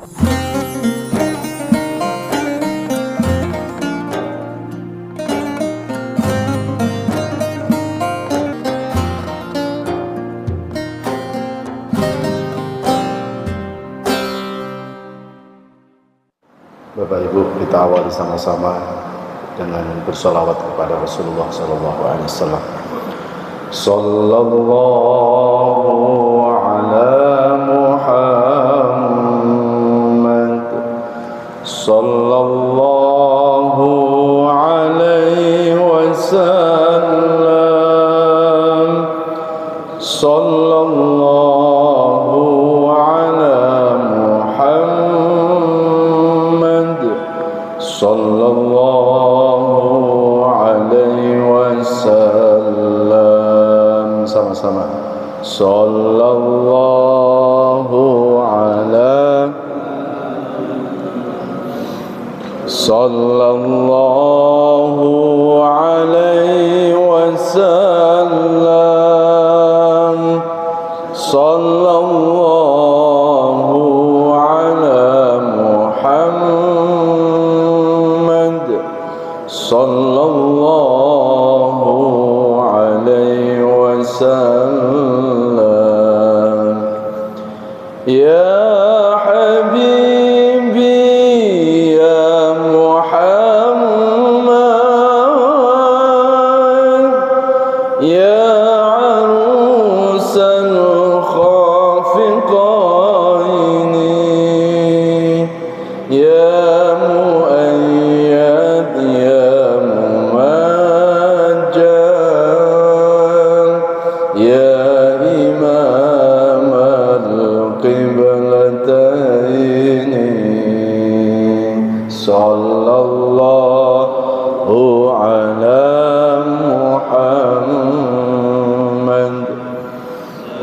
Bapak Ibu, kita awali sama-sama dengan bersolawat kepada Rasulullah SAW. Sallallahu ala Muhammad, sallallahu alaihi wasallam, sallallahu sallallahu alaihi wasallam. Sama-sama. Sallallahu alaihi wasallam. Sallallahu ala Muhammad, sallallahu alaihi wasallam. Ya habibi ya Muhammad, ya arusal khafiqaini, ya muayyad ya ya imam al-qiblataini, sallallahu ala Muhammad,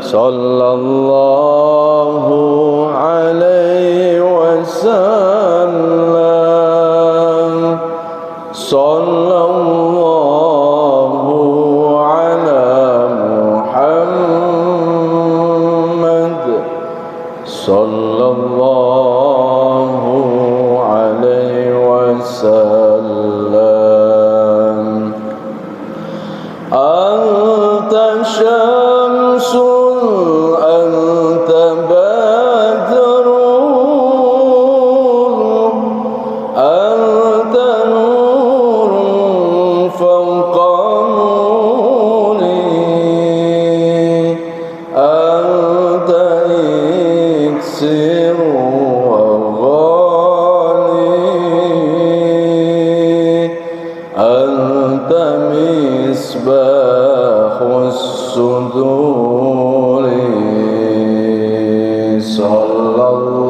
sallallahu alaihi wasallam, sallallahu sallallahu alaihi wasallam. Anta syamsun anta badrun, anta nurun fawqa nuri, anta iksir misbahus suduri, sallallahu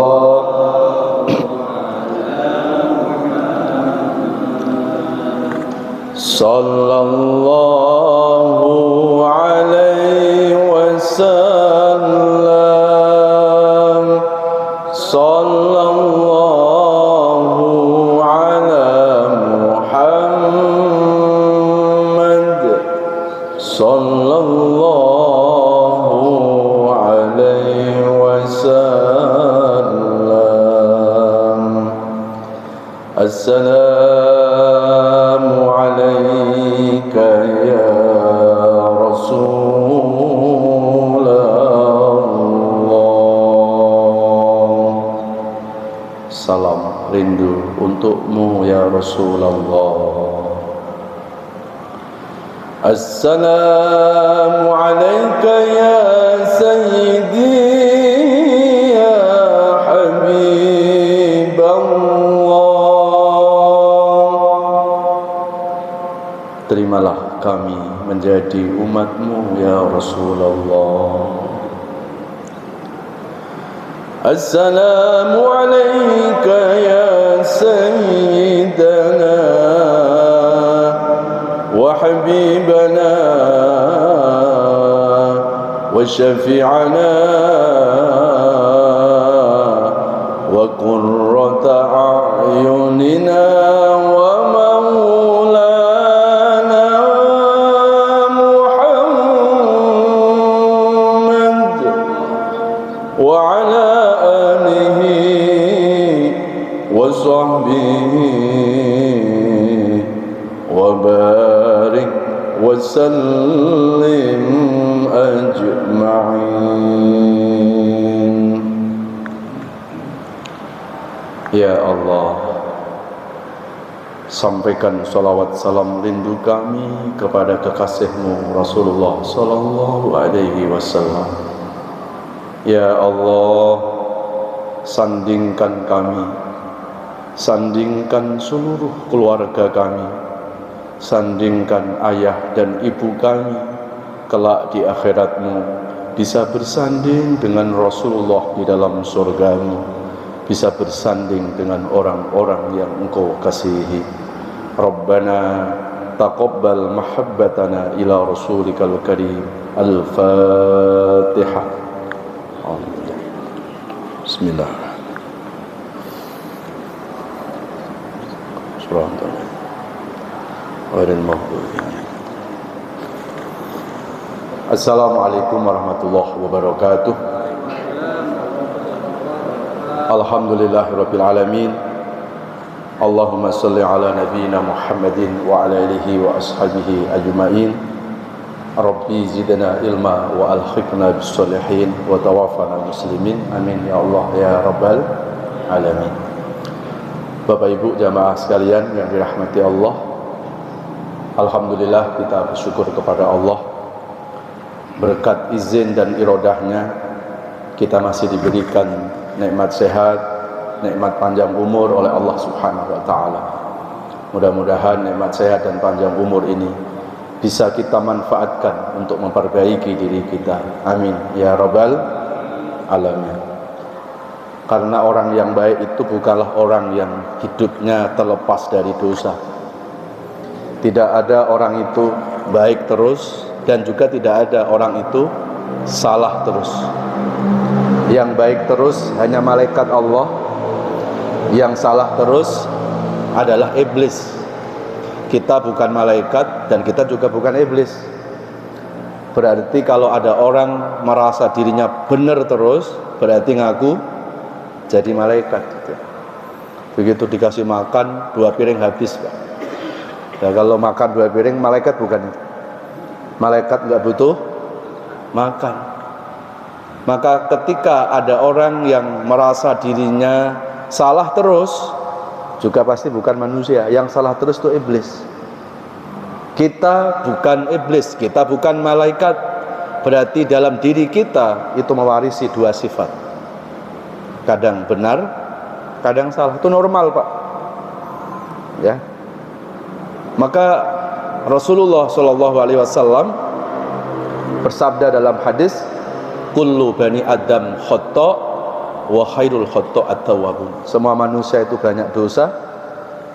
alaihi wasallam, sallallahu ala Muhammad, sallallahu alaihi wasallam. Assalamu alayka ya Rasulullah. Salam rindu untukmu ya Rasulullah. Assalamu alayka ya Sayyidi ya Habiballah. Terimalah kami menjadi umatmu ya Rasulullah. Assalamu alayka ya Sayyidana wa Habibana wa Syafi'ana wa qurrata a'yunina wa maulana Muhammad wa ala alihi وصحبه وبارك وسلم أجمعين. Ya Allah, sampaikan salawat salam rindu kami kepada kekasih-Mu Rasulullah sallallahu alaihi wasallam. Ya Allah, sandingkan kami, sandingkan seluruh keluarga kami, sandingkan ayah dan ibu kami kelak di akhirat-Mu bisa bersanding dengan Rasulullah di dalam surga-Mu, bisa bersanding dengan orang-orang yang Engkau kasihi. Rabbana taqabbal mahabbatana ila Rasulikal Karim. Al-Fatihah. Bismillah. Assalamualaikum warahmatullahi wabarakatuh. Alhamdulillahirabbil alamin. Allahumma shalli ala nabiyyina Muhammadin wa ala alihi wa ashabihi ajma'in. Rabbi zidna ilma wa alhiqna bis solihin wa tawaffana muslimin. Amin ya Allah ya rabbal alamin. Bapak Ibu jamaah sekalian yang dirahmati Allah, alhamdulillah kita bersyukur kepada Allah. Berkat izin dan irodahnya kita masih diberikan nikmat sehat, nikmat panjang umur oleh Allah Subhanahu wa taala. Mudah-mudahan nikmat sehat dan panjang umur ini bisa kita manfaatkan untuk memperbaiki diri kita. Amin ya rabbal alamin. Karena orang yang baik itu bukanlah orang yang hidupnya terlepas dari dosa. Tidak ada orang itu baik terus, dan juga tidak ada orang itu salah terus. Yang baik terus hanya malaikat Allah, yang salah terus adalah iblis. Kita bukan malaikat dan kita juga bukan iblis. Berarti kalau ada orang merasa dirinya benar terus, berarti ngaku jadi malaikat. Begitu dikasih makan 2 piring habis, Pak. Ya, kalau makan 2 piring, malaikat bukan. Malaikat nggak butuh makan. Maka ketika ada orang yang merasa dirinya salah terus, juga pasti bukan manusia. Yang salah terus itu iblis. Kita bukan iblis, kita bukan malaikat. Berarti dalam diri kita itu mewarisi 2 sifat. Kadang benar, kadang salah. Itu normal, Pak. Ya. Maka Rasulullah Shallallahu Alaihi Wasallam bersabda dalam hadis, kullu bani Adam khata' wa khairul khata'at tawwabun. Semua manusia itu banyak dosa,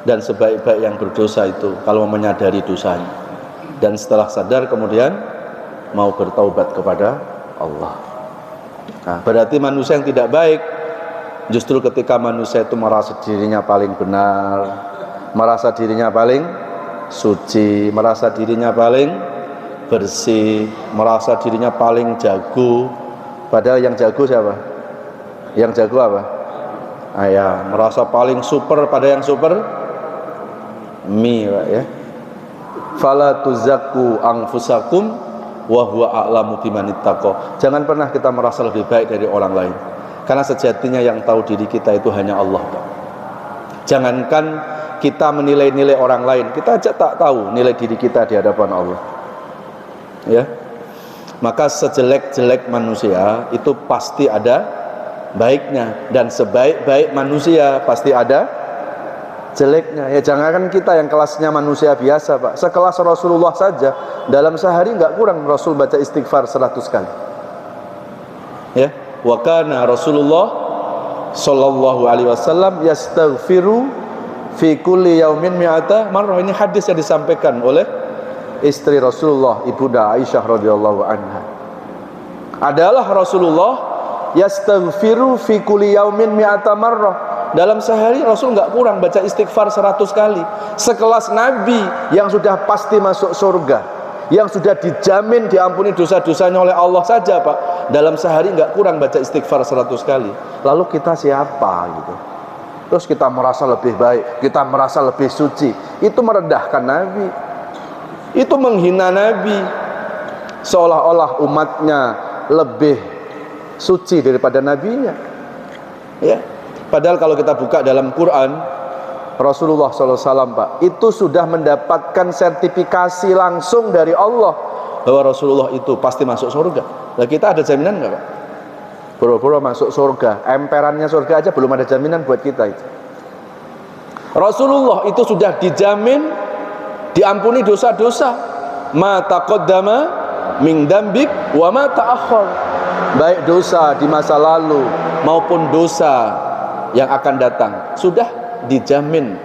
dan sebaik-baik yang berdosa itu kalau menyadari dosanya dan setelah sadar kemudian mau bertaubat kepada Allah. Nah, berarti manusia yang tidak baik justru ketika manusia itu merasa dirinya paling benar, merasa dirinya paling suci, merasa dirinya paling bersih, merasa dirinya paling jago. Padahal yang jago siapa? Yang jago apa? Ayah, merasa paling super pada yang super mi, Pak, ya. Fala tuzakku anfusakum wa huwa a'lamu bimanittaqo. Jangan pernah kita merasa lebih baik dari orang lain, karena sejatinya yang tahu diri kita itu hanya Allah, Pak. Jangankan kita menilai-nilai orang lain, kita aja tak tahu nilai diri kita di hadapan Allah. Ya. Maka sejelek-jelek manusia itu pasti ada baiknya, dan sebaik-baik manusia pasti ada jeleknya. Ya, jangankan kita yang kelasnya manusia biasa, Pak. Sekelas Rasulullah saja dalam sehari enggak kurang Rasul baca istighfar 100 kali. Ya, wa kana Rasulullah sallallahu alaihi wasallam yastaghfiru fi kulli yaumin mi'ata marrah. Ini hadis yang disampaikan oleh istri Rasulullah, Ibunda Aisyah radhiyallahu anha. Adalah Rasulullah yastaghfiru fi kulli yaumin mi'ata marrah. Dalam sehari Rasul enggak kurang baca istighfar 100 kali. Sekelas Nabi yang sudah pasti masuk surga, yang sudah dijamin diampuni dosa-dosanya oleh Allah saja, Pak, dalam sehari enggak kurang baca istighfar 100 kali. Lalu kita siapa gitu? terus kita merasa lebih baik, kita merasa lebih suci. Itu merendahkan Nabi, itu menghina Nabi, seolah-olah umatnya lebih suci daripada nabinya, ya. Padahal kalau kita buka dalam Quran, Rasulullah SAW, Pak, itu sudah mendapatkan sertifikasi langsung dari Allah bahwa Rasulullah itu pasti masuk surga. Nah, kita ada jaminan nggak, Pak? Boro-boro masuk surga, emperannya surga aja belum ada jaminan buat kita itu. Rasulullah itu sudah dijamin diampuni dosa-dosa, ma taqaddama min dzambik wa ma ta'akhkhar, baik dosa di masa lalu maupun dosa yang akan datang sudah dijamin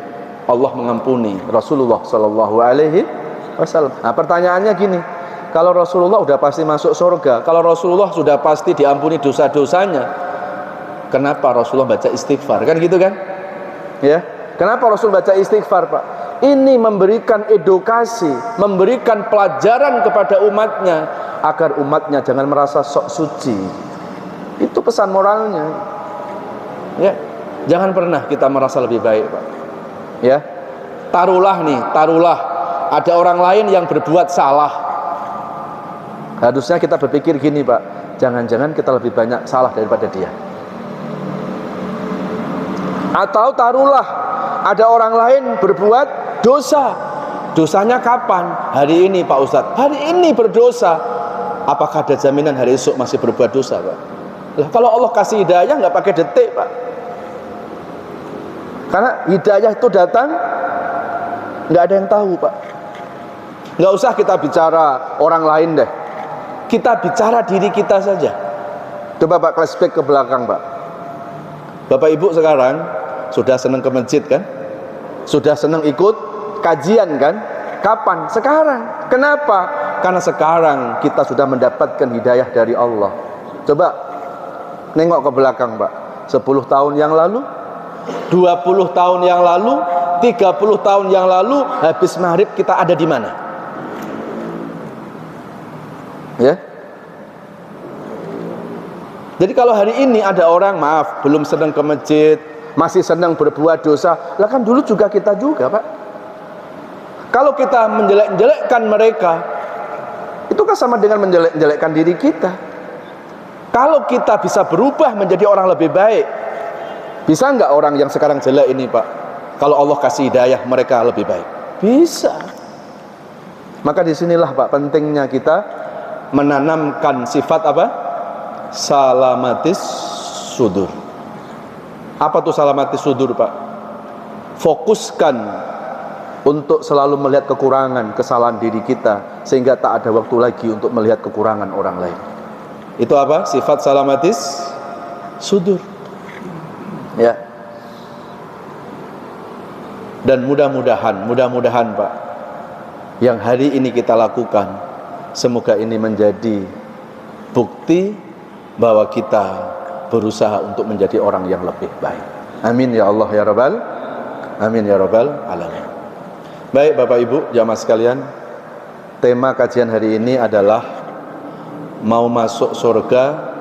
Allah mengampuni Rasulullah sallallahu alaihi wasallam. Nah, pertanyaannya gini, kalau Rasulullah sudah pasti masuk surga, kalau Rasulullah sudah pasti diampuni dosa-dosanya, kenapa Rasulullah baca istighfar? Kan gitu kan? Ya. Kenapa Rasul baca istighfar, Pak? Ini memberikan edukasi, memberikan pelajaran kepada umatnya agar umatnya jangan merasa sok suci. Itu pesan moralnya. Ya. Jangan pernah kita merasa lebih baik, Pak. Ya. Taruhlah ada orang lain yang berbuat salah. Harusnya kita berpikir gini, Pak, jangan-jangan kita lebih banyak salah daripada dia. Atau taruhlah ada orang lain berbuat dosa. Dosanya kapan? Hari ini, Pak Ustadz. Hari ini berdosa. Apakah ada jaminan hari esok masih berbuat dosa, Pak? Lah, kalau Allah kasih hidayah nggak pakai detik, Pak. Karena hidayah itu datang nggak ada yang tahu, Pak. Nggak usah kita bicara orang lain deh. Kita bicara diri kita saja. Coba Pak flashback ke belakang, Pak. Bapak Ibu sekarang sudah senang ke masjid kan? Sudah senang ikut kajian kan? Kapan? Sekarang. Kenapa? Karena sekarang kita sudah mendapatkan hidayah dari Allah. Coba nengok ke belakang, Pak. 10 tahun yang lalu, 20 tahun yang lalu, 30 tahun yang lalu, habis maghrib kita ada di mana? Ya. Jadi kalau hari ini ada orang, maaf, belum senang ke masjid, masih senang berbuat dosa, lah kan dulu juga kita juga, Pak. Kalau kita menjelek-jelekkan mereka, itu kan sama dengan menjelek-jelekkan diri kita. Kalau kita bisa berubah menjadi orang lebih baik, bisa nggak orang yang sekarang jelek ini, Pak, kalau Allah kasih hidayah mereka lebih baik? Bisa. Maka disinilah, Pak, pentingnya kita menanamkan sifat apa? Salamatis sudur. Apa tuh salamatis sudur, Pak? Fokuskan untuk selalu melihat kekurangan, kesalahan diri kita, sehingga tak ada waktu lagi untuk melihat kekurangan orang lain. Itu apa? Sifat salamatis sudur. Ya. Dan mudah-mudahan, Pak, yang hari ini kita lakukan, semoga ini menjadi bukti bahwa kita berusaha untuk menjadi orang yang lebih baik. Amin ya Allah ya Rabbal. Amin ya Rabbal alamin. Baik Bapak Ibu jamaah sekalian, tema kajian hari ini adalah mau masuk surga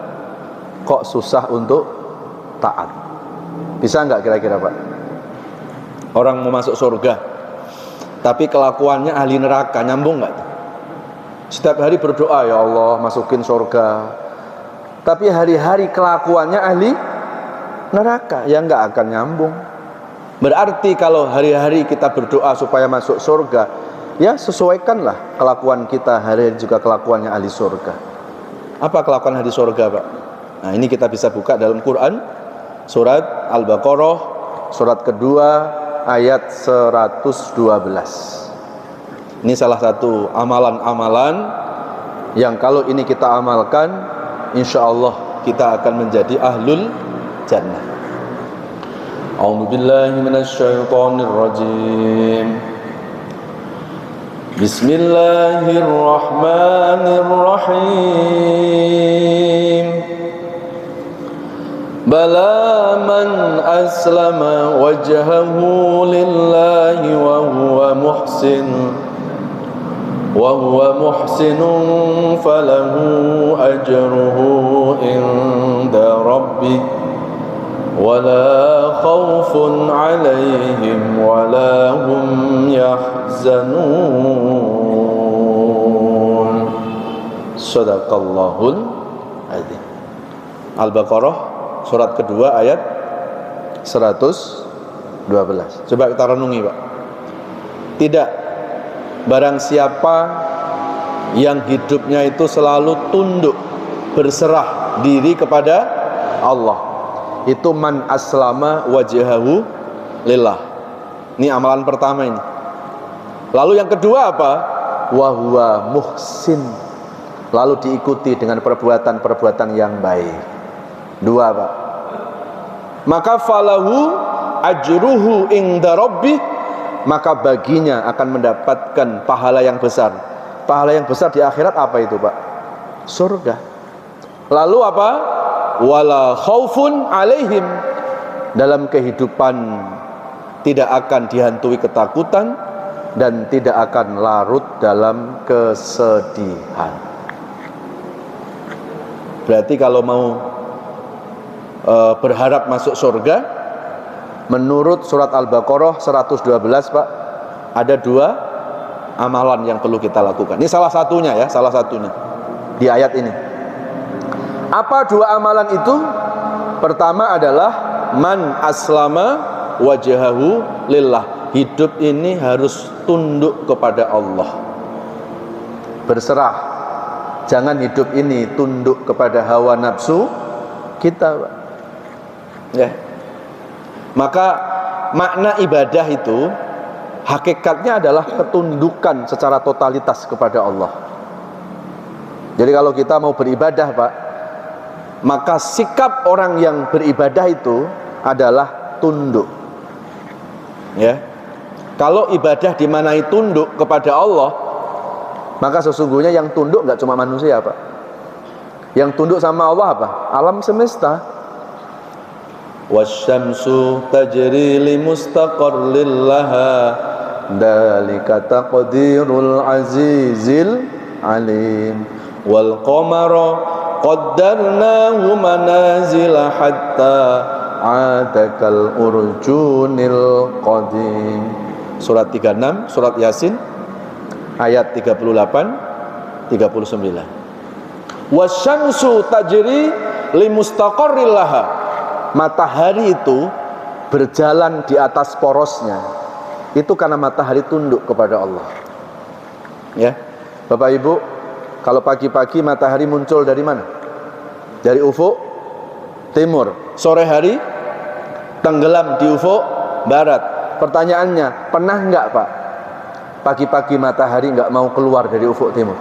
kok susah untuk taat. Bisa nggak kira-kira, Pak? Orang mau masuk surga tapi kelakuannya ahli neraka, nyambung nggak? Setiap hari berdoa, ya Allah masukin surga, tapi hari-hari kelakuannya ahli neraka, ya nggak akan nyambung. Berarti kalau hari-hari kita berdoa supaya masuk surga, ya sesuaikanlah kelakuan kita hari-hari juga kelakuannya ahli surga. Apa kelakuan ahli surga, Pak? Nah, ini kita bisa buka dalam Quran, surat Al-Baqarah, surat kedua, ayat 112. Ini salah satu amalan-amalan yang kalau ini kita amalkan, insya Allah kita akan menjadi ahlul jannah. A'udzu billahi minasy syaithanir rajim. Bismillahirrahmanirrahim. Bala man aslama wajhahu lillahi wa huwa muhsin falahu ajruhu inda rabbih wala khawfun Shadaqallahul adzim. Al-Baqarah surat kedua ayat 112. Coba kita renungi, Pak. Tidak barang siapa yang hidupnya itu selalu tunduk, berserah diri kepada Allah, itu man aslama wajhahu lillah. Ini amalan pertama ini. Lalu yang kedua apa? Wa huwa muhsin. Lalu diikuti dengan perbuatan-perbuatan yang baik. Dua, Pak. Maka falahu ajruhu inda rabbih, maka baginya akan mendapatkan pahala yang besar. Pahala yang besar di akhirat apa itu, Pak? Surga. Lalu apa? Wala khaufun alaihim, dalam kehidupan tidak akan dihantui ketakutan dan tidak akan larut dalam kesedihan. Berarti kalau mau berharap masuk surga, menurut surat Al-Baqarah 112, Pak, ada dua amalan yang perlu kita lakukan. Ini salah satunya ya, salah satunya di ayat ini. Apa dua amalan itu? Pertama adalah man aslama wajhahu lillah. Hidup ini harus tunduk kepada Allah, berserah. Jangan hidup ini tunduk kepada hawa nafsu kita, Pak. Ya. Maka makna ibadah itu hakikatnya adalah ketundukan secara totalitas kepada Allah. Jadi kalau kita mau beribadah, Pak, maka sikap orang yang beribadah itu adalah tunduk. Ya. Kalau ibadah dimanai tunduk kepada Allah, maka sesungguhnya yang tunduk nggak cuma manusia, Pak. Yang tunduk sama Allah apa? Alam semesta. Wasyamsu tajri li mustaqarril laha, dzalika taqdirul azizil alim. Wal qamara qaddarnahu manazila hatta adakal urjunil qadim. Surat 36, surat Yasin ayat 38 39. Wasyamsu tajri limustaqarril laha. Matahari itu berjalan di atas porosnya. Itu karena matahari tunduk kepada Allah. Ya. Bapak Ibu, kalau pagi-pagi matahari muncul dari mana? Dari ufuk timur. Sore hari tenggelam di ufuk barat. Pertanyaannya, pernah enggak, Pak, pagi-pagi matahari enggak mau keluar dari ufuk timur?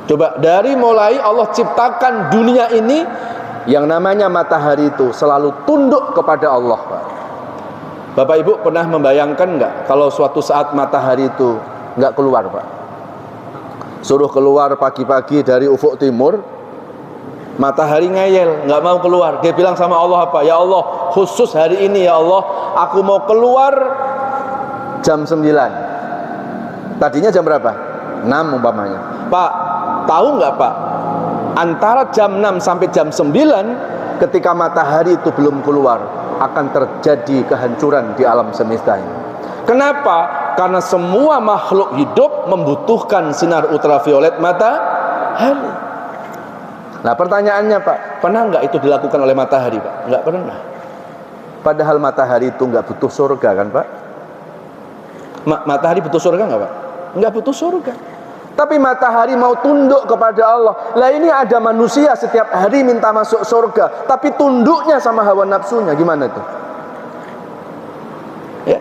Coba, dari mulai Allah ciptakan dunia ini, yang namanya matahari itu selalu tunduk kepada Allah, Pak. Bapak Ibu pernah membayangkan enggak kalau suatu saat matahari itu enggak keluar, Pak? Suruh keluar pagi-pagi dari ufuk timur, matahari ngeyel, enggak mau keluar. Dia bilang sama Allah apa? Ya Allah, khusus hari ini ya Allah, aku mau keluar jam 9. Tadinya jam berapa? 6 umpamanya. Pak, tahu nggak, Pak? Antara jam 6 sampai jam 9, ketika matahari itu belum keluar, akan terjadi kehancuran di alam semesta ini. Kenapa? Karena semua makhluk hidup membutuhkan sinar ultraviolet matahari. Nah, pertanyaannya, Pak, pernah nggak itu dilakukan oleh matahari, Pak? Nggak pernah. Padahal matahari itu nggak butuh surga, kan, Pak? Matahari butuh surga nggak, Pak? Nggak butuh surga. Tapi matahari mau tunduk kepada Allah. Lah ini ada manusia setiap hari minta masuk surga, tapi tunduknya sama hawa nafsunya, gimana itu? Ya.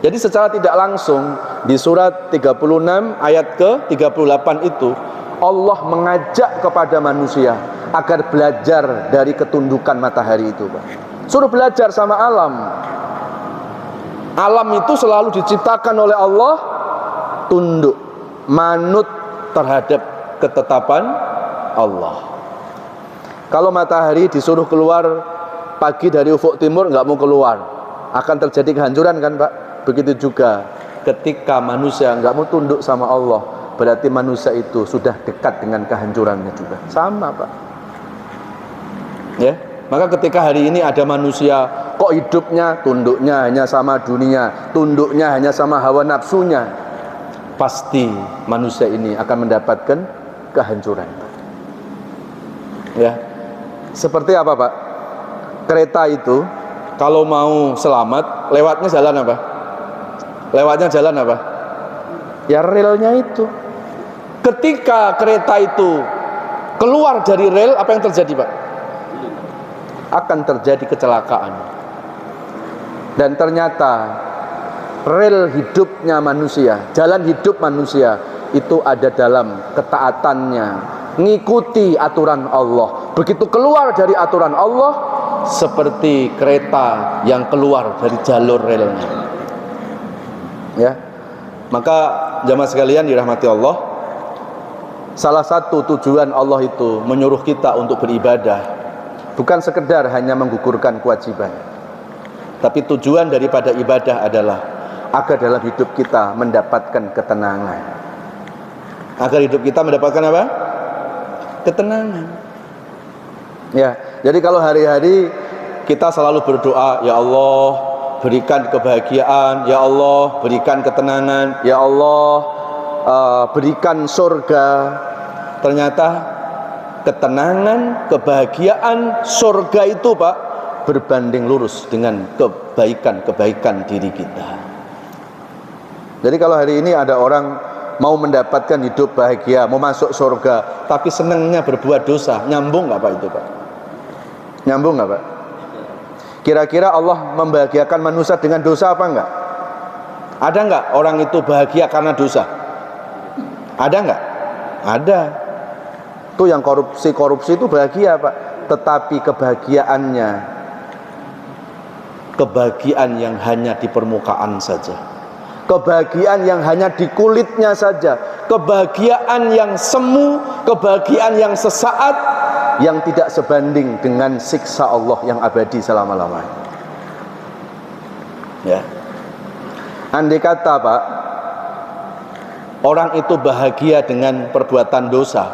Jadi secara tidak langsung di surat 36 ayat ke-38 itu Allah mengajak kepada manusia agar belajar dari ketundukan matahari itu, Pak. Suruh belajar sama alam. Alam itu selalu diciptakan oleh Allah tunduk, manut terhadap ketetapan Allah. Kalau matahari disuruh keluar pagi dari ufuk timur, nggak mau keluar, akan terjadi kehancuran, kan, Pak? Begitu juga ketika manusia nggak mau tunduk sama Allah, berarti manusia itu sudah dekat dengan kehancurannya juga. Sama, Pak. Ya, maka ketika hari ini ada manusia kok hidupnya tunduknya hanya sama dunia, tunduknya hanya sama hawa nafsunya, pasti manusia ini akan mendapatkan kehancuran. Ya, seperti apa Pak? Kereta itu kalau mau selamat, lewatnya jalan apa? Lewatnya jalan apa? Ya relnya itu. Ketika kereta itu keluar dari rel, apa yang terjadi Pak? Akan terjadi kecelakaan. Dan ternyata rel hidupnya manusia, jalan hidup manusia itu ada dalam ketaatannya, ngikuti aturan Allah. Begitu keluar dari aturan Allah, seperti kereta yang keluar dari jalur relnya. Ya, maka jamaah sekalian dirahmati Allah, salah satu tujuan Allah itu menyuruh kita untuk beribadah bukan sekedar hanya menggugurkan kewajiban, tapi tujuan daripada ibadah adalah agar dalam hidup kita mendapatkan ketenangan. Agar hidup kita mendapatkan apa? Ketenangan. Ya, jadi kalau hari-hari kita selalu berdoa, ya Allah berikan kebahagiaan, ya Allah berikan ketenangan, ya Allah berikan surga. Ternyata ketenangan, kebahagiaan, surga itu Pak berbanding lurus dengan kebaikan-kebaikan diri kita. Jadi kalau hari ini ada orang mau mendapatkan hidup bahagia, mau masuk surga, tapi senangnya berbuat dosa, nyambung nggak Pak itu Pak? Nyambung nggak Pak? Kira-kira Allah membahagiakan manusia dengan dosa apa enggak? Ada enggak orang itu bahagia karena dosa? Ada enggak? Ada. Itu yang korupsi itu bahagia Pak, tetapi kebahagiaan yang hanya di permukaan saja, kebahagiaan yang hanya di kulitnya saja, kebahagiaan yang semu, kebahagiaan yang sesaat, yang tidak sebanding dengan siksa Allah yang abadi selama-lamanya. Ya. Andai kata Pak, orang itu bahagia dengan perbuatan dosa,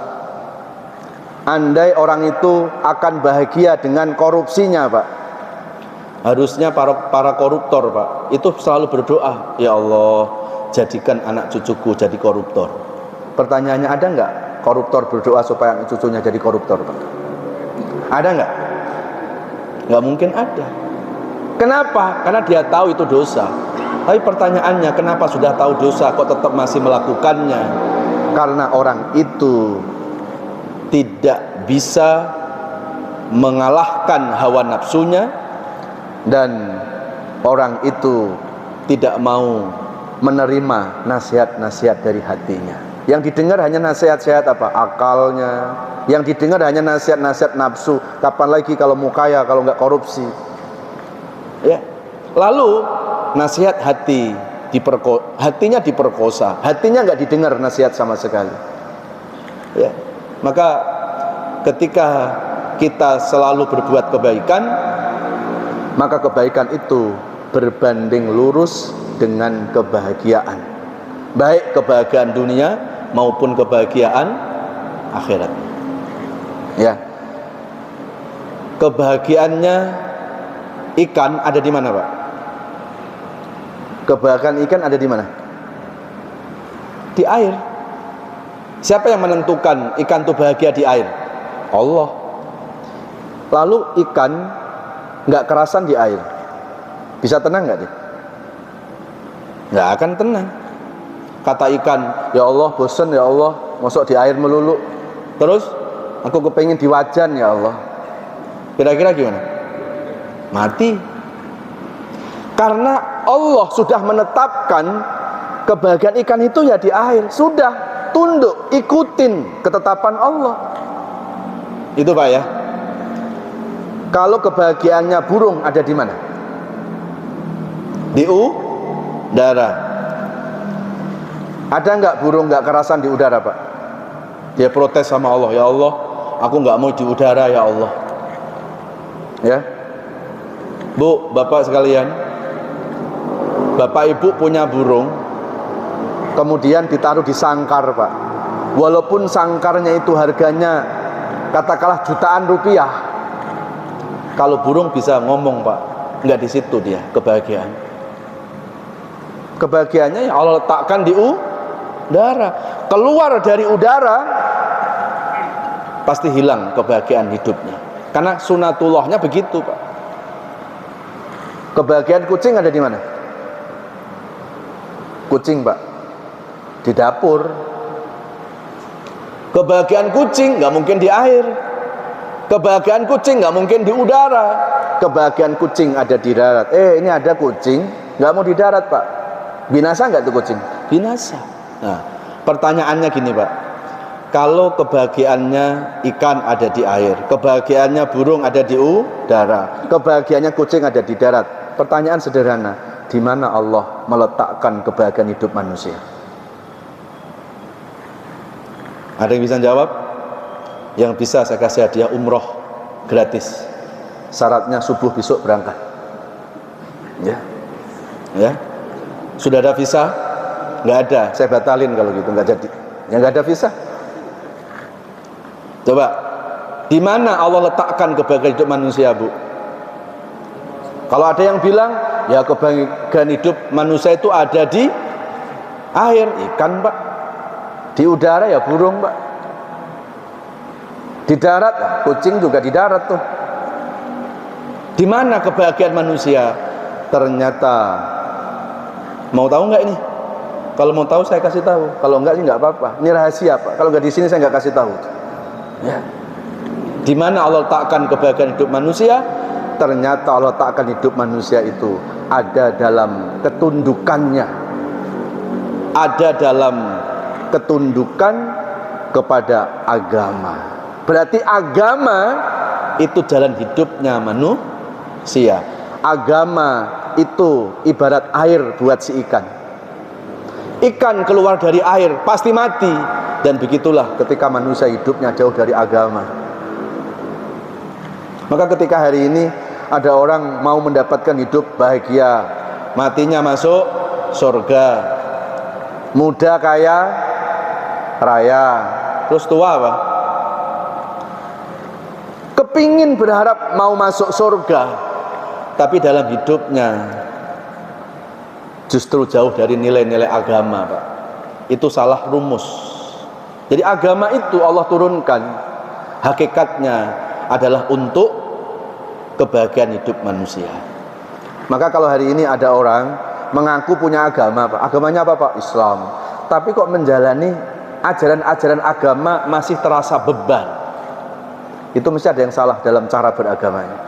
andai orang itu akan bahagia dengan korupsinya Pak, harusnya para koruptor Pak itu selalu berdoa, ya Allah jadikan anak cucuku jadi koruptor. Pertanyaannya, ada nggak koruptor berdoa supaya cucunya jadi koruptor Pak? Ada nggak? Nggak mungkin ada. Kenapa? Karena dia tahu itu dosa. Tapi pertanyaannya, kenapa sudah tahu dosa kok tetap masih melakukannya? Karena orang itu tidak bisa mengalahkan hawa nafsunya, dan orang itu tidak mau menerima nasihat-nasihat dari hatinya. Yang didengar hanya nasihat-nasihat apa? Akalnya. Yang didengar hanya nasihat-nasihat nafsu. Kapan lagi kalau mau kaya, kalau nggak korupsi? Ya. Lalu nasihat hati, hatinya diperkosa, hatinya nggak didengar nasihat sama sekali. Ya. Maka ketika kita selalu berbuat kebaikan, maka kebaikan itu berbanding lurus dengan kebahagiaan, baik kebahagiaan dunia maupun kebahagiaan akhirat. Ya, kebahagiaannya ikan ada di mana Pak? Kebahagiaan ikan ada di mana? Di air. Siapa yang menentukan ikan itu bahagia di air? Allah. Lalu ikan nggak kerasan di air, bisa tenang nggak dia? Nggak akan tenang. Kata ikan, ya Allah bosan ya Allah, masuk di air melulu. Terus aku kepengen di wajan ya Allah. Kira-kira gimana? Mati. Karena Allah sudah menetapkan kebahagiaan ikan itu ya di air. Sudah, tunduk, ikutin ketetapan Allah. Itu Pak ya. Kalau kebahagiaannya burung ada di mana? Di udara. Ada nggak burung nggak kerasan di udara Pak? Dia protes sama Allah, ya Allah, aku nggak mau di udara ya Allah. Ya, Bu, Bapak sekalian, Bapak Ibu punya burung, kemudian ditaruh di sangkar Pak. Walaupun sangkarnya itu harganya katakanlah jutaan rupiah, kalau burung bisa ngomong Pak, nggak di situ dia kebahagiaan. Kebahagiaannya ya Allah letakkan di udara. Keluar dari udara pasti hilang kebahagiaan hidupnya. Karena sunatullahnya begitu, Pak. Kebahagiaan kucing ada di mana? Kucing, Pak, di dapur. Kebahagiaan kucing nggak mungkin di air. Kebahagiaan kucing nggak mungkin di udara. Kebahagiaan kucing ada di darat. Ini ada kucing nggak mau di darat, Pak. Binasa nggak tuh kucing? Binasa. Nah, pertanyaannya gini, Pak. Kalau kebahagiaannya ikan ada di air, kebahagiaannya burung ada di udara, kebahagiaannya kucing ada di darat. Pertanyaan sederhana, di mana Allah meletakkan kebahagiaan hidup manusia? Ada yang bisa jawab? Yang bisa saya kasih hadiah umroh gratis. Syaratnya subuh besok berangkat. Ya. Sudah ada visa? Nggak ada. Saya batalin kalau gitu, nggak jadi. Yang nggak ada visa. Coba, di mana Allah letakkan kebahagiaan hidup manusia, Bu? Kalau ada yang bilang, ya kebahagiaan hidup manusia itu ada di air, ikan, Pak. Di udara ya burung, Pak. Di darat, ya, kucing juga di darat tuh. Di mana kebahagiaan manusia? Ternyata, mau tahu nggak ini? Kalau mau tahu saya kasih tahu. Kalau enggak sih nggak apa-apa. Ini rahasia, Pak. Kalau nggak di sini saya nggak kasih tahu. Ya. Di mana Allah letakkan kebahagiaan hidup manusia? Ternyata Allah letakkan hidup manusia itu ada dalam ketundukannya, ada dalam ketundukan kepada agama. Berarti agama itu jalan hidupnya manusia. Agama itu ibarat air buat si ikan. Ikan keluar dari air pasti mati. Dan begitulah ketika manusia hidupnya jauh dari agama. Maka ketika hari ini ada orang mau mendapatkan hidup bahagia, matinya masuk surga, muda kaya raya, terus tua apa? Kepingin berharap mau masuk surga, tapi dalam hidupnya justru jauh dari nilai-nilai agama, Pak. Itu salah rumus. Jadi agama itu Allah turunkan, hakikatnya adalah untuk kebahagiaan hidup manusia. Maka kalau hari ini ada orang mengaku punya agama, Pak. Agamanya apa, Pak? Islam. Tapi kok menjalani ajaran-ajaran agama masih terasa beban. Itu mesti ada yang salah dalam cara beragamanya.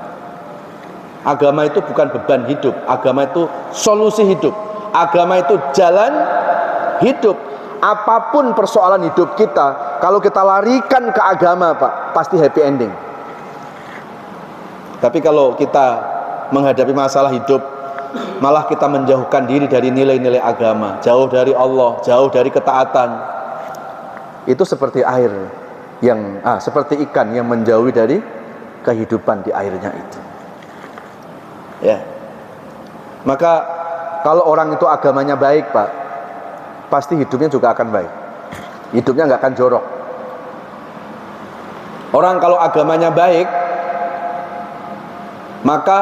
Agama itu bukan beban hidup, agama itu solusi hidup. Agama itu jalan hidup. Apapun persoalan hidup kita, kalau kita larikan ke agama, Pak, pasti happy ending. Tapi kalau kita menghadapi masalah hidup, malah kita menjauhkan diri dari nilai-nilai agama, jauh dari Allah, jauh dari ketaatan. Itu seperti air yang seperti ikan yang menjauhi dari kehidupan di airnya itu. Ya. Maka kalau orang itu agamanya baik, Pak, pasti hidupnya juga akan baik. Hidupnya nggak akan jorok. Orang kalau agamanya baik, maka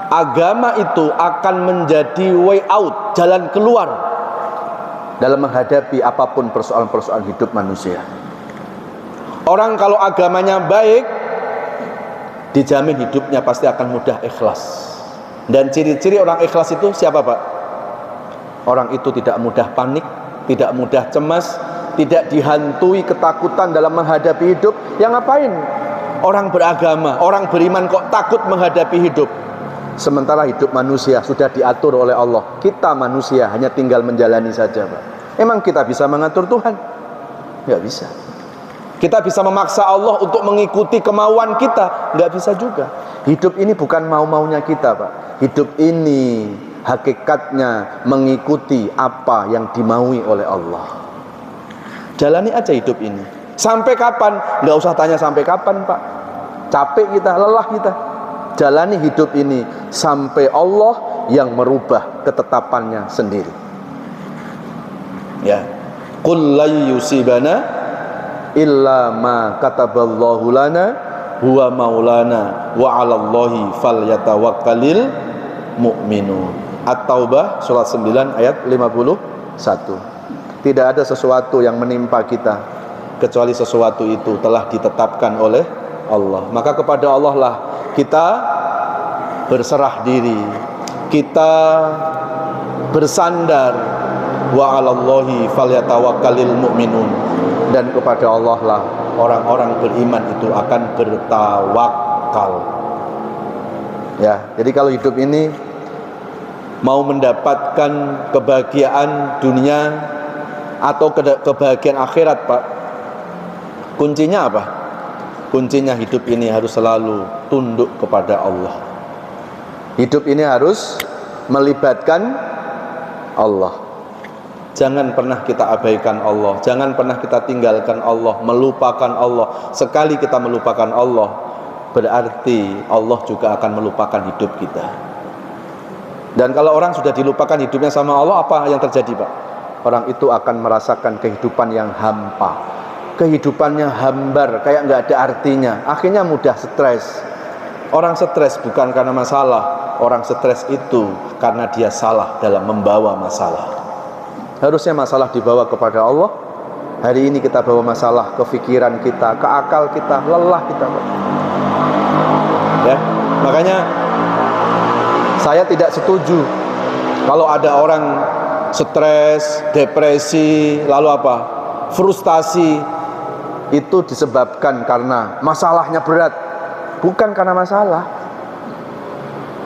agama itu akan menjadi way out, jalan keluar dalam menghadapi apapun persoalan-persoalan hidup manusia. Orang kalau agamanya baik, dijamin hidupnya pasti akan mudah ikhlas. Dan ciri-ciri orang ikhlas itu siapa, Pak? Orang itu tidak mudah panik, tidak mudah cemas, tidak dihantui ketakutan dalam menghadapi hidup. Yang ngapain? Orang beragama, orang beriman kok takut menghadapi hidup. Sementara hidup manusia sudah diatur oleh Allah. Kita manusia hanya tinggal menjalani saja, Pak. Emang kita bisa mengatur Tuhan? Nggak bisa. Kita bisa memaksa Allah untuk mengikuti kemauan kita? Nggak bisa juga. Hidup ini bukan mau-maunya kita, Pak. Hidup ini hakikatnya mengikuti apa yang dimaui oleh Allah. Jalani aja hidup ini. Sampai kapan? Nggak usah tanya sampai kapan, Pak. Capek kita, lelah kita. Jalani hidup ini sampai Allah yang merubah ketetapannya sendiri. Ya. Qul la yusibana illa ma kataballahu lana huwa maulana wa 'alallahi falyatawakkalul mu'minun. At-Taubah surat 9 ayat 51. Tidak ada sesuatu yang menimpa kita kecuali sesuatu itu telah ditetapkan oleh Allah. Maka kepada Allah lah kita berserah diri, kita bersandar. Wa 'alallahi falyatawakkalul mu'minun, dan kepada Allah lah orang-orang beriman itu akan bertawakal. Ya, jadi kalau hidup ini mau mendapatkan kebahagiaan dunia atau kebahagiaan akhirat, Pak, kuncinya apa? Kuncinya hidup ini harus selalu tunduk kepada Allah. Hidup ini harus melibatkan Allah. Jangan pernah kita abaikan Allah, jangan pernah kita tinggalkan Allah, melupakan Allah. Sekali kita melupakan Allah, berarti Allah juga akan melupakan hidup kita. Dan kalau orang sudah dilupakan hidupnya sama Allah, apa yang terjadi, Pak? Orang itu akan merasakan kehidupan yang hampa, kehidupannya hambar, kayak nggak ada artinya. Akhirnya mudah stres. Orang stres bukan karena masalah, orang stres itu karena dia salah dalam membawa masalah. Harusnya masalah dibawa kepada Allah. Hari ini kita bawa masalah ke pikiran kita, ke akal kita, lelah kita, Pak. Ya, makanya saya tidak setuju kalau ada orang stres, depresi, lalu apa? Frustasi. Itu disebabkan karena masalahnya berat, bukan karena masalah.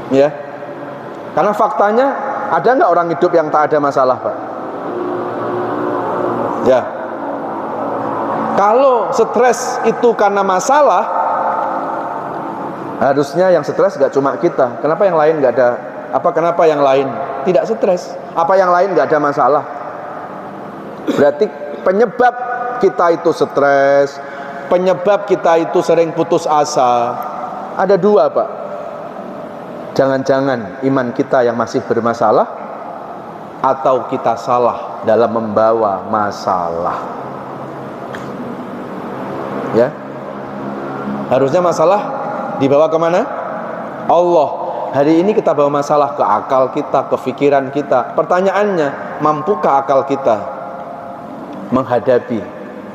Ya. Karena faktanya ada nggak orang hidup yang tak ada masalah, Pak? Ya. Kalau stres itu karena masalah, harusnya yang stres gak cuma kita. Kenapa yang lain gak ada? Kenapa yang lain tidak stres? Apa yang lain gak ada masalah? Berarti penyebab kita itu stres, penyebab kita itu sering putus asa, ada dua, Pak. Jangan-jangan iman kita yang masih bermasalah, atau kita salah dalam membawa masalah. Ya, harusnya masalah dibawa kemana? Allah. Hari ini kita bawa masalah ke akal kita, ke pikiran kita. Pertanyaannya, mampukah akal kita menghadapi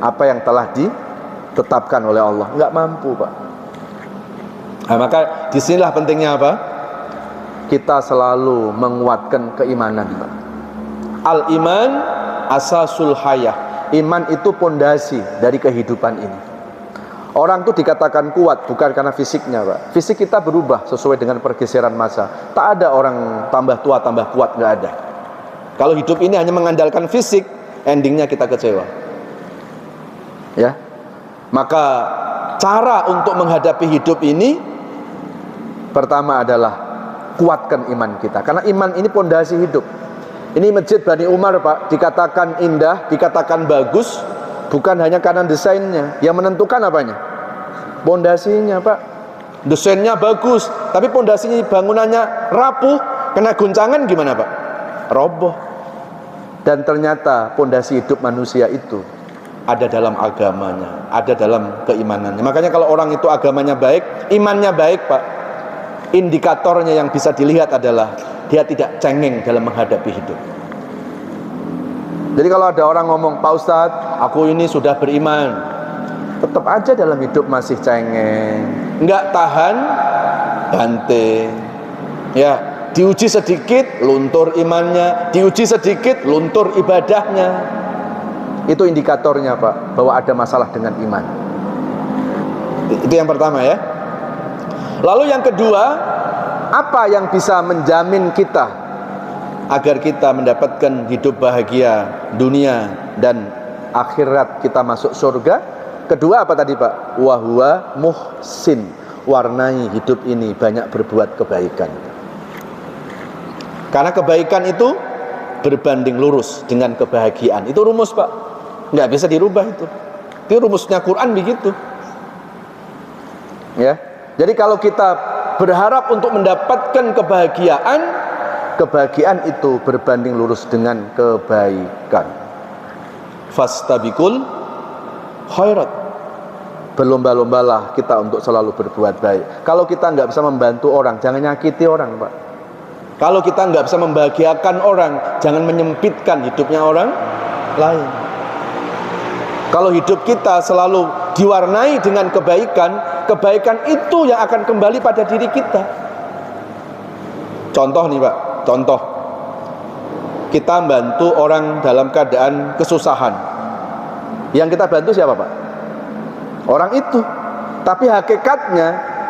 apa yang telah ditetapkan oleh Allah? Enggak mampu, Pak. Nah, maka disinilah pentingnya apa? Kita selalu menguatkan keimanan, Pak. Al-iman asasul hayah. Iman itu pondasi dari kehidupan ini. Orang itu dikatakan kuat bukan karena fisiknya, Pak. Fisik kita berubah sesuai dengan pergeseran masa. Tak ada orang tambah tua tambah kuat, nggak ada. Kalau hidup ini hanya mengandalkan fisik, endingnya kita kecewa. Ya. Maka cara untuk menghadapi hidup ini pertama adalah kuatkan iman kita. Karena iman ini pondasi hidup. Ini Masjid Bani Umar, Pak, dikatakan indah, dikatakan bagus, bukan hanya karena desainnya. Yang menentukan apanya? Pondasinya, Pak. Desainnya bagus, tapi pondasinya, bangunannya rapuh, kena guncangan gimana, Pak? Roboh. Dan ternyata pondasi hidup manusia itu ada dalam agamanya, ada dalam keimanannya. Makanya kalau orang itu agamanya baik, imannya baik, Pak, indikatornya yang bisa dilihat adalah dia tidak cengeng dalam menghadapi hidup. Jadi kalau ada orang ngomong, Pak Ustadz, aku ini sudah beriman, tetap aja dalam hidup masih cengeng, nggak tahan banting. Ya, diuji sedikit luntur imannya, diuji sedikit luntur ibadahnya. Itu indikatornya, Pak, bahwa ada masalah dengan iman. Itu yang pertama, ya. Lalu yang kedua, apa yang bisa menjamin kita agar kita mendapatkan hidup bahagia dunia dan akhirat, kita masuk surga? Kedua apa tadi, Pak? Wahuwa muhsin. Warnai hidup ini banyak berbuat kebaikan. Karena kebaikan itu berbanding lurus dengan kebahagiaan. Itu rumus, Pak, nggak bisa dirubah itu. Itu rumusnya Quran begitu. Ya. Jadi kalau kita berharap untuk mendapatkan kebahagiaan, kebahagiaan itu berbanding lurus dengan kebaikan. Fastabiqul khairat. Berlomba-lombalah kita untuk selalu berbuat baik. Kalau kita nggak bisa membantu orang, jangan nyakiti orang, Pak. Kalau kita nggak bisa membahagiakan orang, jangan menyempitkan hidupnya orang lain. Kalau hidup kita selalu diwarnai dengan kebaikan, kebaikan itu yang akan kembali pada diri kita. Contoh nih Pak, contoh. Kita bantu orang dalam keadaan kesusahan. Yang kita bantu siapa Pak? Orang itu. Tapi hakikatnya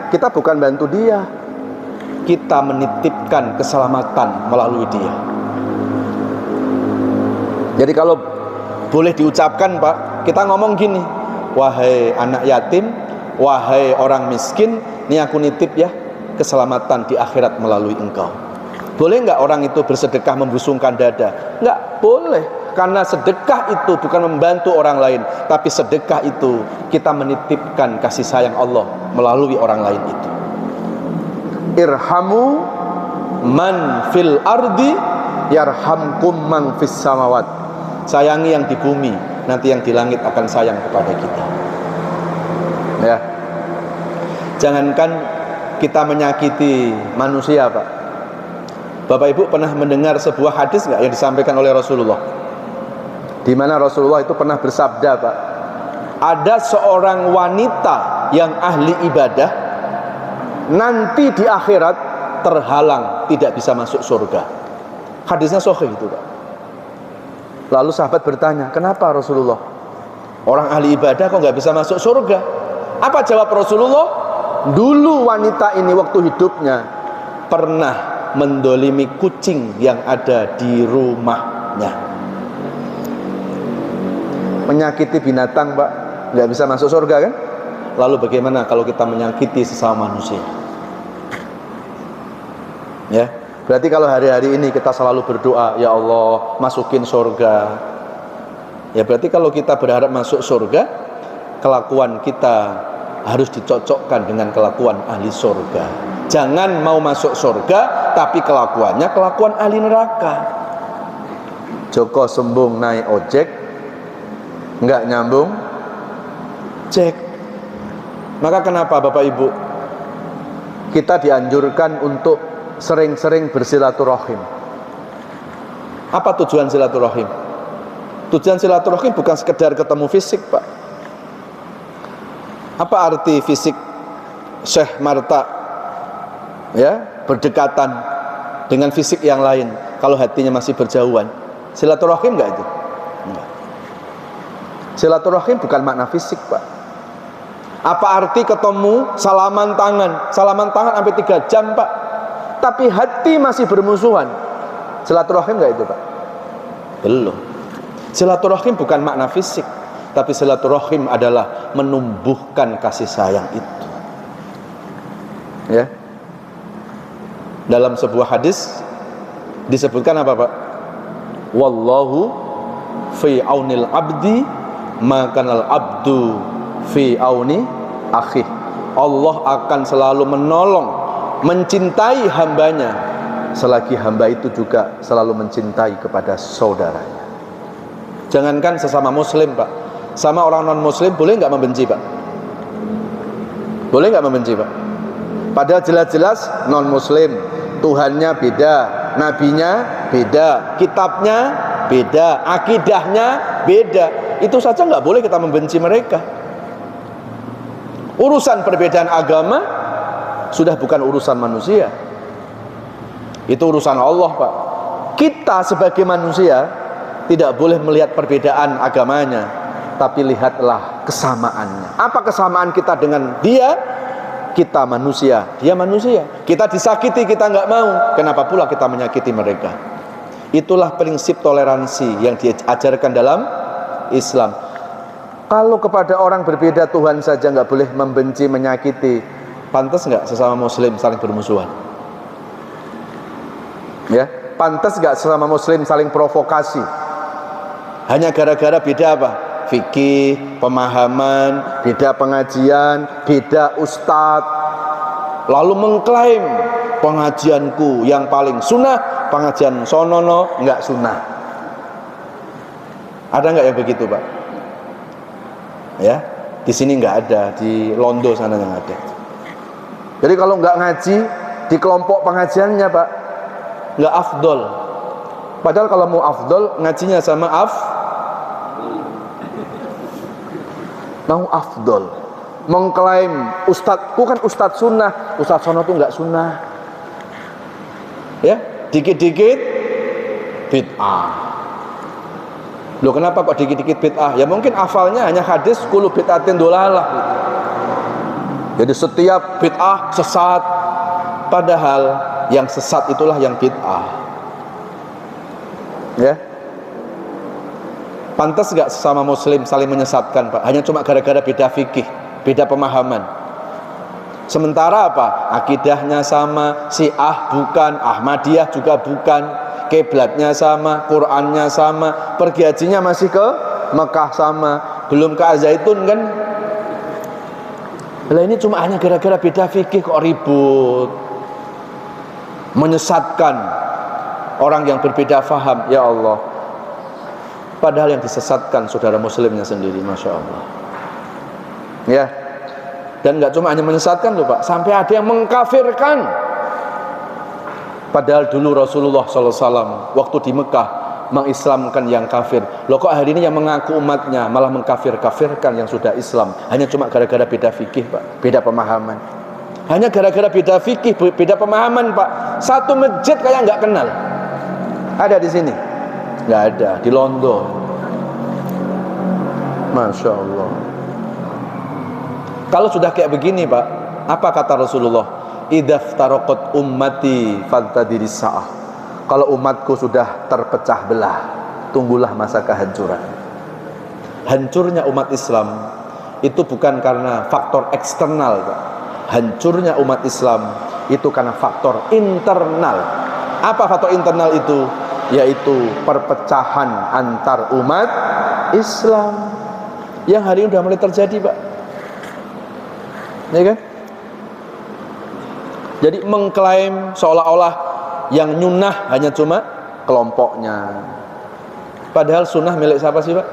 kita bukan bantu dia. Kita menitipkan keselamatan melalui dia. Jadi kalau boleh diucapkan Pak, kita ngomong gini, wahai anak yatim, wahai orang miskin, ini aku nitip ya keselamatan di akhirat melalui engkau. Boleh nggak orang itu bersedekah membusungkan dada? Nggak boleh, karena sedekah itu bukan membantu orang lain, tapi sedekah itu kita menitipkan kasih sayang Allah melalui orang lain itu. Irhamu man fil ardi yarhamkum man fis samawat. Sayangi yang di bumi, nanti yang di langit akan sayang kepada kita. Ya. Jangankan kita menyakiti manusia, Pak. Bapak Ibu pernah mendengar sebuah hadis nggak yang disampaikan oleh Rasulullah? Di mana Rasulullah itu pernah bersabda, Pak, ada seorang wanita yang ahli ibadah, nanti di akhirat terhalang tidak bisa masuk surga. Hadisnya sahih itu, Pak. Lalu sahabat bertanya, kenapa Rasulullah? Orang ahli ibadah kok nggak bisa masuk surga? Apa jawab Rasulullah? Dulu wanita ini waktu hidupnya pernah mendolimi kucing yang ada di rumahnya. Menyakiti binatang, Pak, nggak bisa masuk surga kan? Lalu bagaimana kalau kita menyakiti sesama manusia? Ya. Berarti kalau hari-hari ini kita selalu berdoa, ya Allah masukin surga. Ya berarti kalau kita berharap masuk surga, kelakuan kita harus dicocokkan dengan kelakuan ahli surga. Jangan mau masuk surga tapi kelakuannya kelakuan ahli neraka. Joko sembung naik ojek, nggak nyambung cek. Maka kenapa Bapak Ibu kita dianjurkan untuk sering-sering bersilaturahim? Apa tujuan silaturahim? Tujuan silaturahim bukan sekedar ketemu fisik, Pak. Apa arti fisik Syekh Marta ya berdekatan dengan fisik yang lain kalau hatinya masih berjauhan? Silaturahim enggak itu? Enggak. Silaturahim bukan makna fisik, Pak. Apa arti ketemu salaman tangan sampai 3 jam, Pak, tapi hati masih bermusuhan? Silaturahim enggak itu, Pak? Belum. Silaturahim bukan makna fisik, tapi silaturahim adalah menumbuhkan kasih sayang itu. Ya. Dalam sebuah hadis disebutkan apa, Pak? Wallahu fi aunil abdi makanal abdu fi auni akhih. Allah akan selalu menolong, mencintai hambanya selagi hamba itu juga selalu mencintai kepada saudaranya. Jangankan sesama muslim, Pak, sama orang non muslim boleh nggak membenci, Pak? Boleh nggak membenci, Pak? Padahal jelas-jelas non muslim, Tuhannya beda, nabinya beda, kitabnya beda, akidahnya beda. Itu saja nggak boleh kita membenci mereka. Urusan perbedaan agama sudah bukan urusan manusia, itu urusan Allah, Pak. Kita sebagai manusia tidak boleh melihat perbedaan agamanya, tapi lihatlah kesamaannya. Apa kesamaan kita dengan dia? Kita manusia, dia manusia. Kita disakiti, kita nggak mau. Kenapa pula kita menyakiti mereka? Itulah prinsip toleransi yang diajarkan dalam Islam. Kalau kepada orang berbeda Tuhan saja nggak boleh membenci, menyakiti, pantas nggak sesama muslim saling bermusuhan? Ya, pantas nggak sesama muslim saling provokasi? Hanya gara-gara beda apa? Fikih, pemahaman, beda pengajian, beda ustadz, lalu mengklaim pengajianku yang paling sunnah, pengajian sonono nggak sunnah. Ada nggak yang begitu, Pak? Ya, di sini nggak ada, di Londo sana yang ada. Jadi kalau nggak ngaji di kelompok pengajiannya, Pak, nggak afdol. Padahal kalau mau afdol ngajinya sama mau afdol, mengklaim ustadzku kan ustadz sunnah, ustadz sono tuh nggak sunnah. Ya, dikit-dikit bid'ah. Loh kenapa kok dikit-dikit bid'ah? Ya mungkin hafalnya hanya hadis 10 bid'atin dolalah gitu. Jadi setiap bid'ah sesat, padahal yang sesat itulah yang bid'ah. Ya, pantas gak sesama muslim saling menyesatkan Pak? Hanya cuma gara-gara beda fikih, beda pemahaman. Sementara apa? Akidahnya sama, Syiah bukan, Ahmadiyah juga bukan, kiblatnya sama, Qurannya sama, pergi hajinya masih ke Mekah sama, belum ke Al-Zaitun kan. Lah ini cuma hanya gara-gara beda fikih kok ribut, menyesatkan orang yang berbeda faham. Ya Allah, padahal yang disesatkan saudara muslimnya sendiri, Masya Allah. Ya, dan nggak cuma hanya menyesatkan loh Pak, sampai ada yang mengkafirkan. Padahal dulu Rasulullah SAW waktu di Mekah mengislamkan yang kafir. Loh kok hari ini yang mengaku umatnya malah mengkafir-kafirkan yang sudah Islam? Hanya cuma gara-gara beda fikih Pak, beda pemahaman. Hanya gara-gara beda fikih, beda pemahaman Pak. Satu masjid kayak nggak kenal. Ada di sini? Nggak ada, di London. Masya Allah. Kalau sudah kayak begini Pak, apa kata Rasulullah? Idaftaraqat ummati fantadiris sa'ah. Kalau umatku sudah terpecah belah, tunggulah masa kehancuran. Hancurnya umat Islam itu bukan karena faktor eksternal Pak. Hancurnya umat Islam itu karena faktor internal. Apa faktor internal itu? Yaitu perpecahan antar umat Islam yang hari ini sudah mulai terjadi Pak. Ya kan? Jadi mengklaim seolah-olah yang nyunnah hanya cuma kelompoknya. Padahal sunnah milik siapa sih Pak?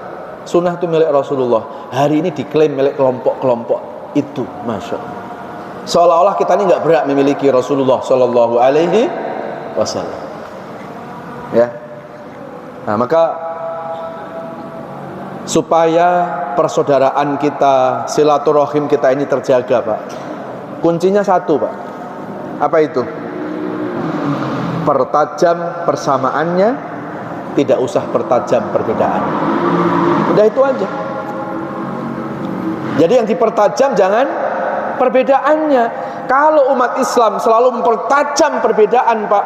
Sunnah itu milik Rasulullah. Hari ini diklaim milik kelompok-kelompok itu, Masya Allah. Seolah-olah kita ini nggak berhak memiliki Rasulullah Shallallahu Alaihi Wasallam. Ya, nah maka supaya persaudaraan kita, silaturahim kita ini terjaga Pak, kuncinya satu Pak. Apa itu? Pertajam persamaannya, tidak usah pertajam perbedaan. Udah itu aja. Jadi yang dipertajam jangan perbedaannya. Kalau umat Islam selalu mempertajam perbedaan Pak,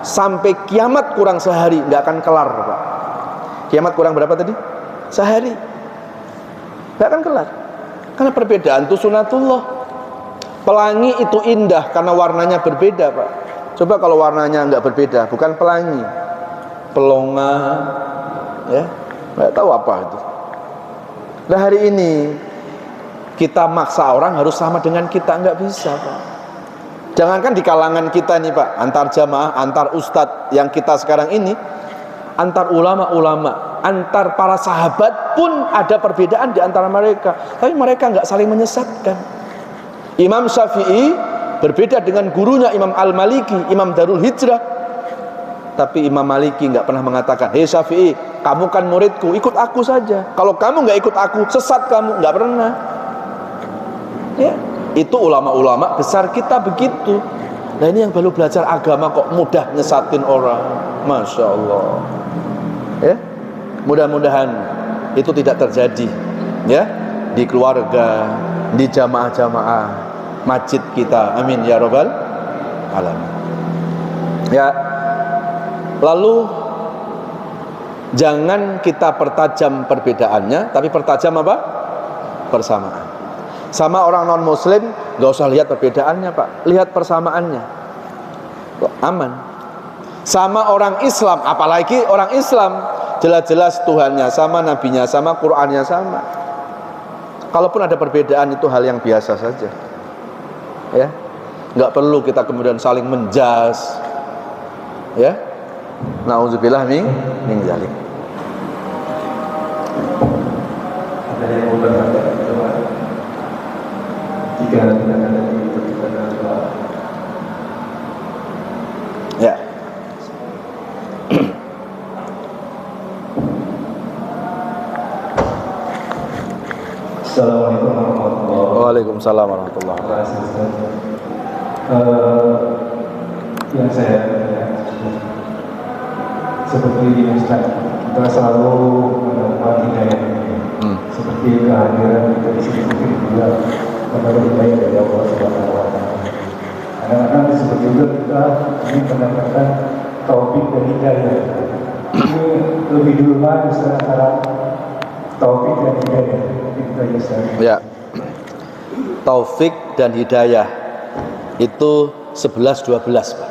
sampai kiamat kurang sehari nggak akan kelar Pak. Kiamat kurang berapa tadi? Sehari nggak akan kelar. Karena perbedaan itu sunatullah. Pelangi itu indah karena warnanya berbeda Pak. Coba kalau warnanya nggak berbeda, bukan pelangi, pelonga, ya nggak tahu apa itu. Nah hari ini kita maksa orang harus sama dengan kita, nggak bisa Pak. Jangankan di kalangan kita nih Pak, antar jamaah, antar ustadz yang kita sekarang ini, antar ulama-ulama, antar para sahabat pun ada perbedaan di antara mereka. Tapi mereka nggak saling menyesatkan. Imam Syafi'i berbeda dengan gurunya Imam Al-Maliki, Imam Darul Hijrah. Tapi Imam Maliki nggak pernah mengatakan, hei Syafi'i, kamu kan muridku, ikut aku saja. Kalau kamu nggak ikut aku, sesat kamu. Nggak pernah. Ya, itu ulama-ulama besar kita begitu. Nah ini yang baru belajar agama kok mudah nyesatin orang. Masya Allah. Ya, mudah-mudahan itu tidak terjadi. Ya, di keluarga, di jamaah-jamaah masjid kita, amin ya robbal alamin. Ya, lalu jangan kita pertajam perbedaannya, tapi pertajam apa? Persamaan. Sama orang non muslim gak usah lihat perbedaannya Pak, lihat persamaannya, aman. Sama orang Islam, apalagi orang Islam, jelas-jelas Tuhannya sama, nabinya sama, Qurannya sama. Kalaupun ada perbedaan itu hal yang biasa saja. Ya, nggak perlu kita kemudian saling menjas. Ya, nauzubillah min dzalik. Ada yang mau bertanya? Jika tidak ada kita Ya. Assalamualaikum Waalaikumsalam warahmatullahi Terima wabarakatuh. kasih Ustaz. Yang saya seperti ini Ustaz, kita selalu menemukan hidayah ini. Seperti kehadiran kita di sini mungkin juga mendapat hidayah dari Allah Subhanahu wa Ta'ala. Kadang-kadang seperti itu kita ingin mendapatkan taufik dan hidayah. Ini lebih dulu lagi Ustaz antara taufik dan hidayah. Itu aja Ustaz. Ya. Taufik dan hidayah itu 11-12, Pak.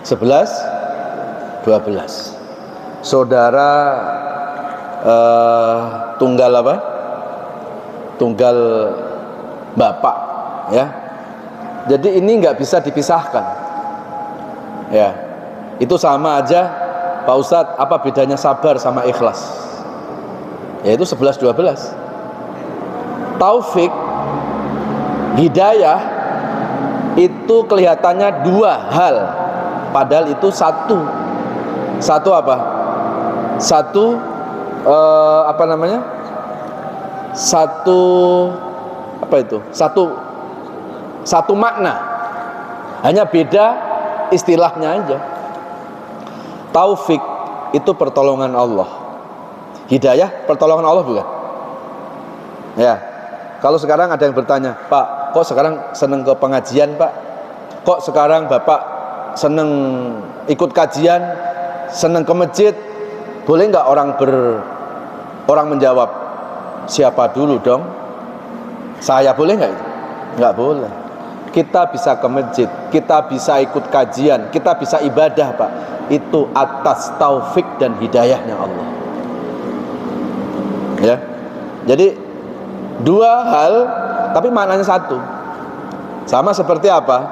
11-12. Saudara tunggal apa? Tunggal bapak, ya. Jadi ini nggak bisa dipisahkan. Ya. Itu sama aja, Pak Ustadz, apa bedanya sabar sama ikhlas? Yaitu 11-12. Taufik, hidayah itu kelihatannya dua hal, padahal itu satu. Satu apa? Satu apa namanya? Satu apa itu? Satu makna. Hanya beda istilahnya aja. Taufik itu pertolongan Allah. Hidayah pertolongan Allah bukan? Ya. Kalau sekarang ada yang bertanya, Pak, kok sekarang seneng ke pengajian, Pak? Kok sekarang Bapak seneng ikut kajian, seneng ke masjid? Boleh nggak orang menjawab, siapa dulu dong? Saya boleh nggak itu? Nggak boleh. Kita bisa ke masjid, kita bisa ikut kajian, kita bisa ibadah, Pak. Itu atas taufik dan hidayahnya Allah. Ya. Jadi dua hal tapi maknanya satu. Sama seperti apa?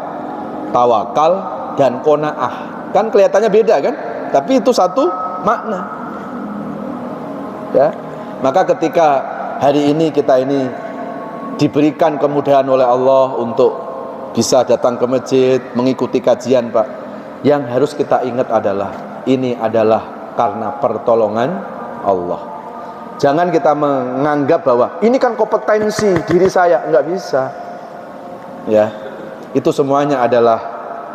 Tawakal dan qanaah. Kan kelihatannya beda kan? Tapi itu satu makna. Ya. Maka ketika hari ini kita ini diberikan kemudahan oleh Allah untuk bisa datang ke masjid, mengikuti kajian, Pak. Yang harus kita ingat adalah ini adalah karena pertolongan Allah. Jangan kita menganggap bahwa ini kan kompetensi diri saya, enggak bisa. Ya. Itu semuanya adalah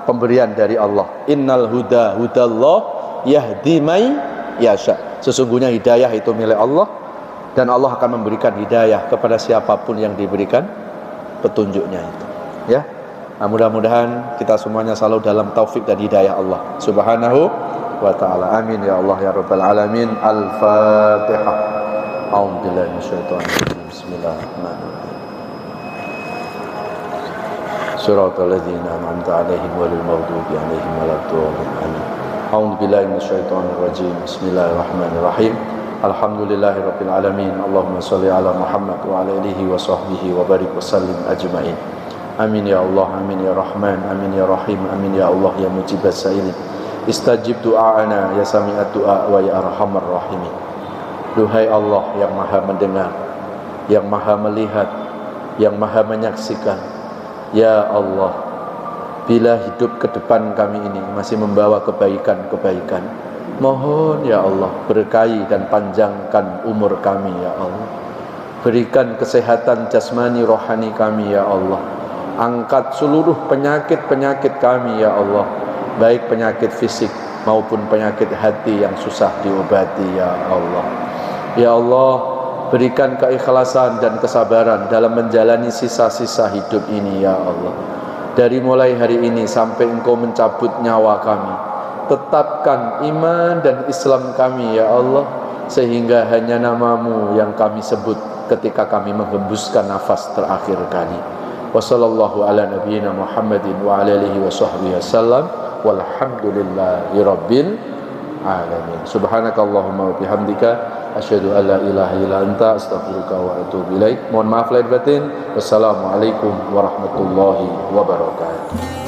pemberian dari Allah. Innal huda hudallah yahdi may yasha. Sesungguhnya hidayah itu milik Allah dan Allah akan memberikan hidayah kepada siapapun yang diberikan petunjuknya itu. Ya. Nah, mudah-mudahan kita semuanya selalu dalam taufik dan hidayah Allah Subhanahu wa ta'ala. Amin ya Allah ya rabbal alamin. Al-Fatihah. A'udzu billahi minasyaitonir rajim. Bismillahirrahmanirrahim. Shiratal ladzina an'amta 'alaihim ghairil maghdubi 'alaihim waladdallin. Amin. A'udzu billahi minasyaitonir rajim. Bismillahirrahmanirrahim. Alhamdulillahirabbil alamin. Allahumma shalli ala Muhammad wa ala alihi wa sahbihi wa barik wa sallim ajmain. Amin ya Allah, amin ya Rahman, amin ya Rahim, amin ya Allah ya mujibas sa'ilin. Istajib du'ana ya sami'at du'a wa ya arhamar rahimin. Duhai Allah yang maha mendengar, yang maha melihat, yang maha menyaksikan. Ya Allah, bila hidup ke depan kami ini masih membawa kebaikan-kebaikan, mohon ya Allah berkahi dan panjangkan umur kami ya Allah. Berikan kesehatan jasmani rohani kami ya Allah. Angkat seluruh penyakit-penyakit kami ya Allah, baik penyakit fisik maupun penyakit hati yang susah diobati ya Allah. Ya Allah, berikan keikhlasan dan kesabaran dalam menjalani sisa-sisa hidup ini ya Allah. Dari mulai hari ini sampai Engkau mencabut nyawa kami, tetapkan iman dan Islam kami ya Allah, sehingga hanya nama-Mu yang kami sebut ketika kami menghembuskan nafas terakhir kali. Wa sallallahu ala nabiyyina Muhammadin wa ala alihi wa sahbihi wasallam walhamdulillahi rabbil alamin. Subhanakallahumma wa bihamdika asyhadu an la ilaha illa anta astaghfiruka wa atubu ilaik. Mohon maaf lahir batin. Wassalamualaikum warahmatullahi wabarakatuh.